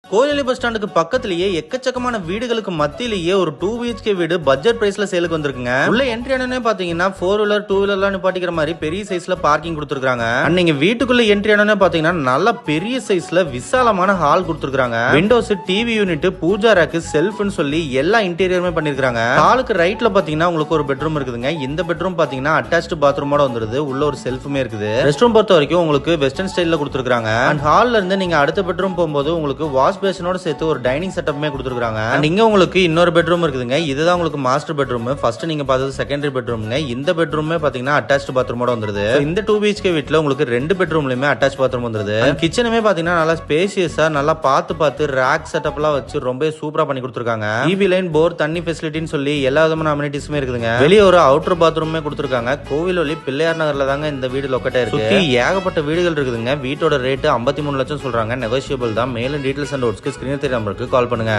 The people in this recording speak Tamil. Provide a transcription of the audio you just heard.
கோயிலி பஸ் ஸ்டாண்டுக்கு பக்கத்திலேயே எக்கச்சக்கமான வீடுகளுக்கு மத்தியிலேயே ஒரு 2 BHK வீடு பட்ஜெட் பிரைஸ்ல சேலுக்கு வந்திருக்குங்க. உள்ள என்ட்ரி ஆனே பாத்தீங்கன்னா 4 வீலர் 2 வீலர்லாம் நிப்பாட்டிக்கிற மாதிரி பெரிய சைஸ்ல பார்க்கிங் கொடுத்துருக்காங்க. நீங்க வீட்டுக்குள்ள என்ட்ரி ஆனே பாத்தீங்கன்னா நல்ல பெரிய சைஸ்ல விசாலமான ஹால் கொடுத்துருக்காங்க. Windows, TV unit, pooja rack, செல்ஃப்னு சொல்லி எல்லா இன்டீரியருமே பண்ணிருக்காங்க. ஹாலுக்கு ரைட்ல பாத்தீங்கன்னா உங்களுக்கு ஒரு பெட்ரூம் இருக்குதுங்க. இந்த பெட்ரூம் பாத்தீங்கன்னா அட்டாச்ட் பாத்ரூமோட வந்துருது. உள்ள ஒரு செல்ஃபுமே இருக்குது. ரெஸ்ட் ரூம் பொறுத்த வரைக்கும் உங்களுக்கு வெஸ்டர்ன் ஸ்டைல்ல கொடுத்துருக்காங்க. அண்ட் ஹால்ல இருந்து நீங்க அடுத்த பெட்ரூம் போகும்போது உங்களுக்கு வாஷ் பேஷனோட சேர்த்து ஒரு டைனிங் செட்டப்மே கொடுத்துருக்காங்க. அண்ட் இங்க உங்களுக்கு இன்னொரு பெட்ரூம் இருக்குதுங்க. இதுதான் உங்களுக்கு மாஸ்டர் பெட்ரூம். ஃபர்ஸ்ட் நீங்க பார்த்தது செகண்டரி பெட்ரூம்ங்க. இந்த பெட்ரூமே பாத்தீங்கன்னா அட்டாச்ட் பாத்ரூமோட வந்துருது. இந்த 2 BHK வீட்ல உங்களுக்கு 2 பெட்ரூம்லயுமே அட்டாச் பாத்ரூம் வந்துருது. கிச்சனுமே பாத்தீங்கன்னா நல்லா ஸ்பேசியஸா நல்லா பார்த்து ரேக் செட்டப்லாம் வச்சு ரொம்ப சூப்பரா பண்ணி கொடுத்துருக்காங்க. டிவி லைன், போர், தண்ணி ஃபெசிலிட்டின்னு சொல்லி எல்லா விதமான அமெனிட்டிஸுமே இருக்குதுங்க. வெளியே ஒரு அவுட்டர் பாத்ரூமே கொடுத்துருக்காங்க. கோவிலொலி பிள்ளையார் நகர்ல தாங்க இந்த வீடு லொக்கேட் ஆயிருக்கு. சுத்தி ஏகப்பட்ட வீடுகள் இருக்குதுங்க. வீட்டோட ரேட் 53 லட்சம் சொல்றாங்க. நெகோஷியபிள் தான். மேலும் டீடைல்ஸ் அண்ட் நோட்ஸ்க்கு ஸ்கிரீன் நம்பருக்கு கால் பண்ணுங்க.